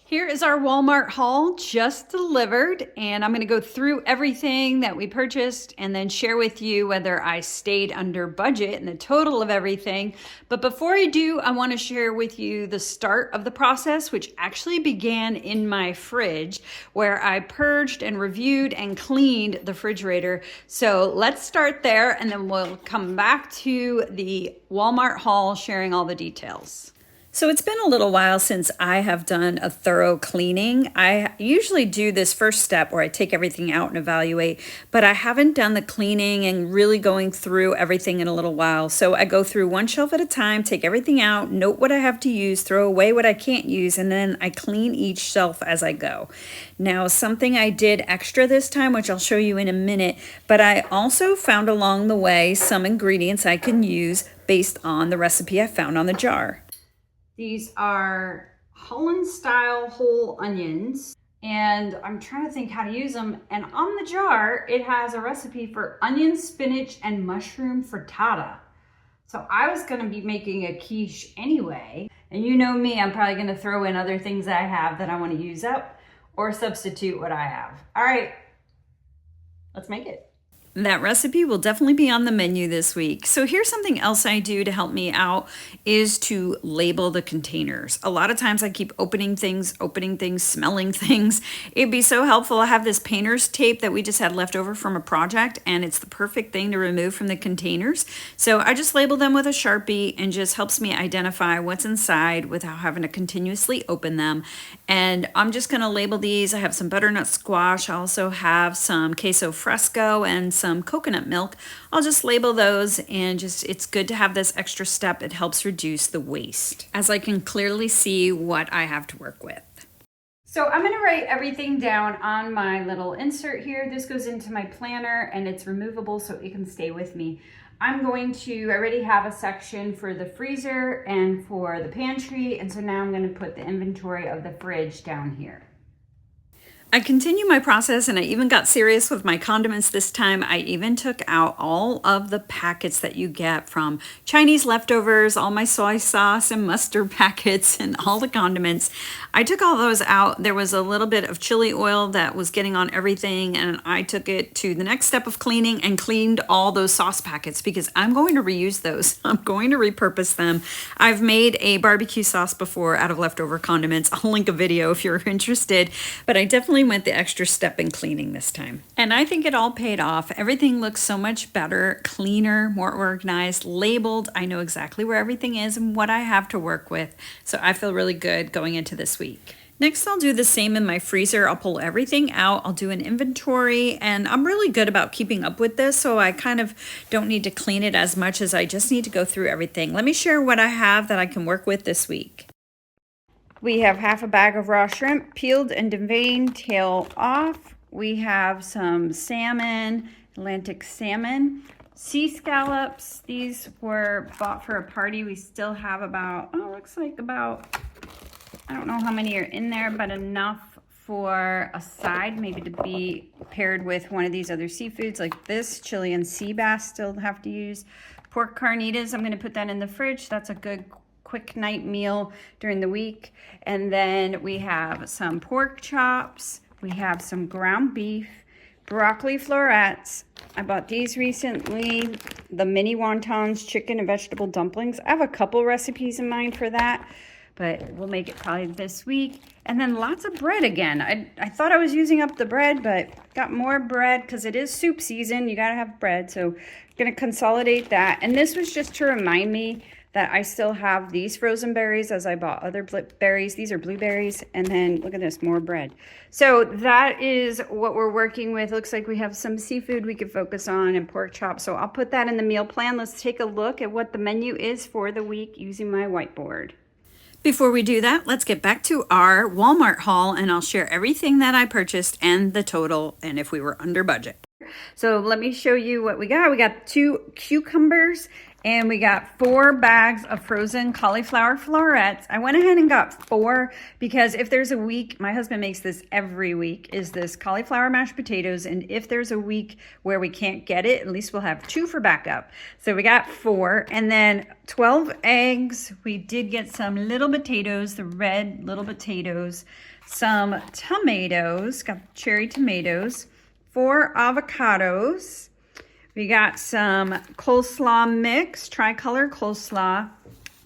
Here is our Walmart haul just delivered, and I'm going to go through everything that we purchased and then share with you whether I stayed under budget and the total of everything. But before I do, I want to share with you the start of the process, which actually began in my fridge, where I purged and reviewed and cleaned the refrigerator. So let's start there, and then we'll come back to the Walmart haul, sharing all the details. So it's been a little while since I have done a thorough cleaning. I usually do this first step where I take everything out and evaluate, but I haven't done the cleaning and really going through everything in a little while. So I go through one shelf at a time, take everything out, note what I have to use, throw away what I can't use, and then I clean each shelf as I go. Now, something I did extra this time, which I'll show you in a minute, but I also found along the way some ingredients I can use based on the recipe I found on the jar. These are Holland style whole onions, and I'm trying to think how to use them. And on the jar, it has a recipe for onion, spinach, and mushroom frittata. So I was gonna be making a quiche anyway. And you know me, I'm probably gonna throw in other things I have that I wanna use up or substitute what I have. All right, let's make it. That recipe will definitely be on the menu this week. So here's something else I do to help me out is to label the containers. A lot of times I keep opening things, smelling things. It'd be so helpful. I have this painter's tape that we just had left over from a project, and it's the perfect thing to remove from the containers. So I just label them with a Sharpie and just helps me identify what's inside without having to continuously open them. And I'm just gonna label these. I have some butternut squash. I also have some queso fresco and some coconut milk. I'll just label those, and it's good to have this extra step. It helps reduce the waste as I can clearly see what I have to work with. So I'm going to write everything down on my little insert here. This goes into my planner and it's removable so it can stay with me. I already have a section for the freezer and for the pantry, and so now I'm going to put the inventory of the fridge down here. I continue my process, and I even got serious with my condiments this time. I even took out all of the packets that you get from Chinese leftovers, all my soy sauce and mustard packets and all the condiments. I took all those out. There was a little bit of chili oil that was getting on everything, and I took it to the next step of cleaning and cleaned all those sauce packets because I'm going to reuse those. I'm going to repurpose them. I've made a barbecue sauce before out of leftover condiments. I'll link a video if you're interested, but I definitely went the extra step in cleaning this time. And I think it all paid off. Everything looks so much better, cleaner, more organized, labeled. I know exactly where everything is and what I have to work with. So I feel really good going into this week. Next, I'll do the same in my freezer. I'll pull everything out. I'll do an inventory, and I'm really good about keeping up with this, so I kind of don't need to clean it as much as I just need to go through everything. Let me share what I have that I can work with this week. We have half a bag of raw shrimp, peeled and deveined, tail off. We have some salmon, Atlantic salmon, sea scallops. These were bought for a party. We still have about, looks like about, I don't know how many are in there, but enough for a side, maybe to be paired with one of these other seafoods like this. Chilean sea bass still have to use. Pork carnitas, I'm going to put that in the fridge. That's a good quick night meal during the week. And then we have some pork chops. We have some ground beef, broccoli florets. I bought these recently, the mini wontons, chicken and vegetable dumplings. I have a couple recipes in mind for that, but we'll make it probably this week. And then lots of bread again. I thought I was using up the bread, but got more bread because it is soup season. You gotta have bread, so I'm gonna consolidate that. And this was just to remind me that I still have these frozen berries as I bought other berries. These are blueberries. And then look at this, more bread. So that is what we're working with. Looks like we have some seafood we could focus on and pork chops. So I'll put that in the meal plan. Let's take a look at what the menu is for the week using my whiteboard. Before we do that, let's get back to our Walmart haul, and I'll share everything that I purchased and the total and if we were under budget. So let me show you what we got. We got 2 cucumbers And we got 4 bags of frozen cauliflower florets. I went ahead and got 4 because if there's a week, my husband makes this every week, is this cauliflower mashed potatoes. And if there's a week where we can't get it, at least we'll have 2 for backup. So we got 4, and then 12 eggs. We did get some little potatoes, the red little potatoes, some tomatoes, got cherry tomatoes, 4 avocados. We got some coleslaw mix, tricolor coleslaw,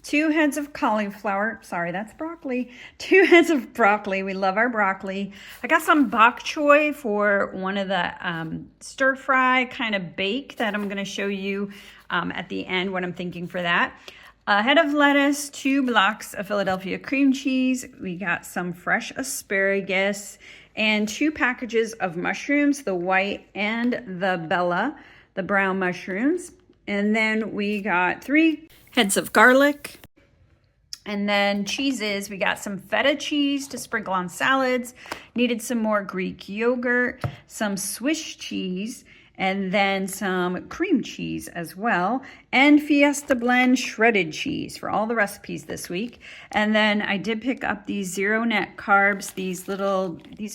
2 heads of cauliflower. Sorry, that's broccoli. 2 heads of broccoli. We love our broccoli. I got some bok choy for one of the stir fry kind of bake that I'm going to show you at the end what I'm thinking for that. A head of lettuce, 2 blocks of Philadelphia cream cheese. We got some fresh asparagus and 2 packages of mushrooms, the white and the Bella, the brown mushrooms. And then we got 3 heads of garlic. And then cheeses, we got some feta cheese to sprinkle on salads. Needed some more Greek yogurt, some Swiss cheese, and then some cream cheese as well, and Fiesta Blend shredded cheese for all the recipes this week. And then I did pick up these zero net carbs, these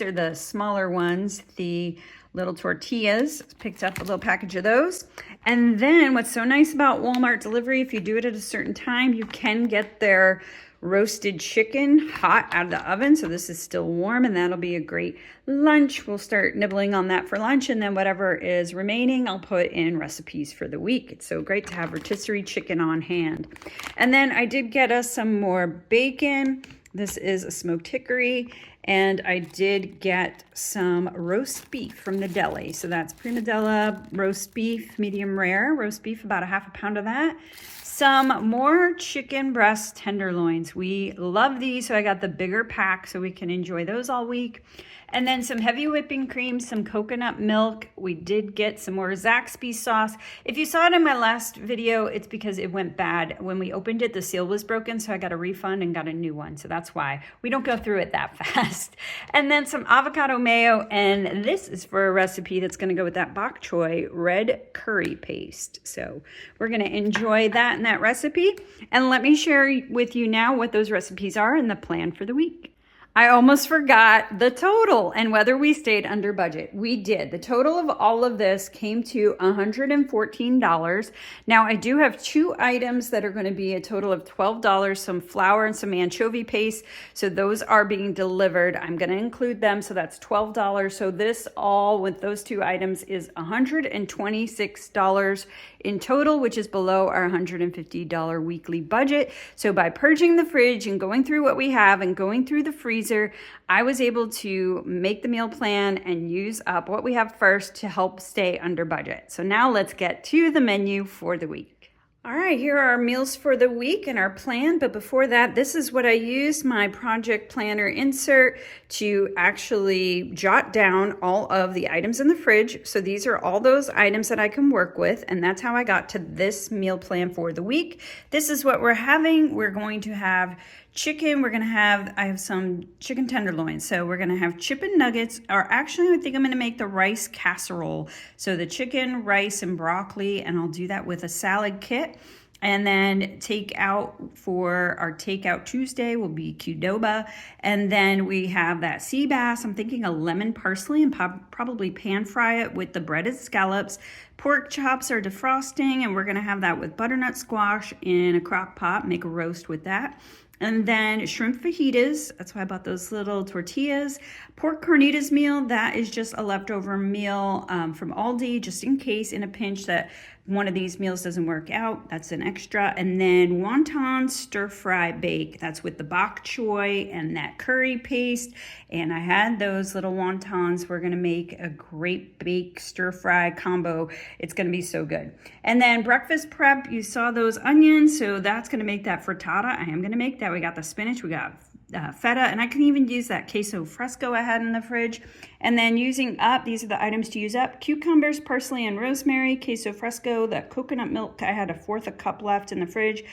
are the smaller ones, the little tortillas. Picked up a little package of those. And then what's so nice about Walmart delivery, if you do it at a certain time, you can get their roasted chicken hot out of the oven. So this is still warm, and that'll be a great lunch. We'll start nibbling on that for lunch, and then whatever is remaining, I'll put in recipes for the week. It's so great to have rotisserie chicken on hand. And then I did get us some more bacon. This is a smoked hickory, and I did get some roast beef from the deli. So that's Prima Della roast beef, medium rare roast beef, about a half a pound of that. Some more chicken breast tenderloins. We love these, so I got the bigger pack so we can enjoy those all week. And then some heavy whipping cream, some coconut milk. We did get some more Zaxby's sauce. If you saw it in my last video, it's because it went bad. When we opened it, the seal was broken, so I got a refund and got a new one. So that's why we don't go through it that fast. And then some avocado mayo, and this is for a recipe that's gonna go with that bok choy red curry paste. So we're gonna enjoy that in that recipe. And let me share with you now what those recipes are and the plan for the week. I almost forgot the total and whether we stayed under budget. We did. The total of all of this came to $114. Now, I do have 2 items that are going to be a total of $12, some flour and some anchovy paste. So those are being delivered. I'm going to include them. So that's $12. So this all with those 2 items is $126 in total, which is below our $150 weekly budget. So by purging the fridge and going through what we have and going through the freezer, I was able to make the meal plan and use up what we have first to help stay under budget. So now let's get to the menu for the week. All right, here are our meals for the week and our plan. But before that, this is what I used my project planner insert to actually jot down all of the items in the fridge. So these are all those items that I can work with. And that's how I got to this meal plan for the week. This is what we're having. We're going to have chicken. I have some chicken tenderloins. So we're going to have chicken nuggets, or actually I think I'm going to make the rice casserole. So the chicken, rice, and broccoli, and I'll do that with a salad kit. And then takeout for our takeout Tuesday will be Qdoba. And then we have that sea bass. I'm thinking a lemon parsley and probably pan fry it with the breaded scallops. Pork chops are defrosting, and we're going to have that with butternut squash in a crock pot, make a roast with that. And then shrimp fajitas, that's why I bought those little tortillas. Pork carnitas meal, that is just a leftover meal from Aldi, just in case in a pinch that one of these meals doesn't work out. That's an extra. And then wonton stir fry bake, that's with the bok choy and that curry paste. And I had those little wontons. We're gonna make a great bake stir fry combo. It's gonna be so good. And then breakfast prep, you saw those onions, so that's gonna make that frittata. I am gonna make that. We got the spinach, we got feta, and I can even use that queso fresco I had in the fridge. And then using up, these are the items to use up: cucumbers, parsley, and rosemary, queso fresco, that coconut milk, I had 1/4 a cup left in the fridge,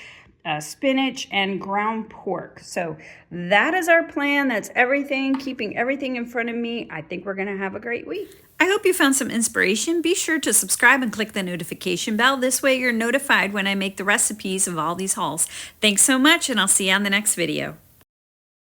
spinach, and ground pork. So that is our plan. That's everything, keeping everything in front of me. I think we're gonna have a great week. I hope hope you found some inspiration. Be sure to subscribe and click the notification bell. This way you're notified when I make the recipes of all these hauls. Thanks so much, and I'll see you on the next video.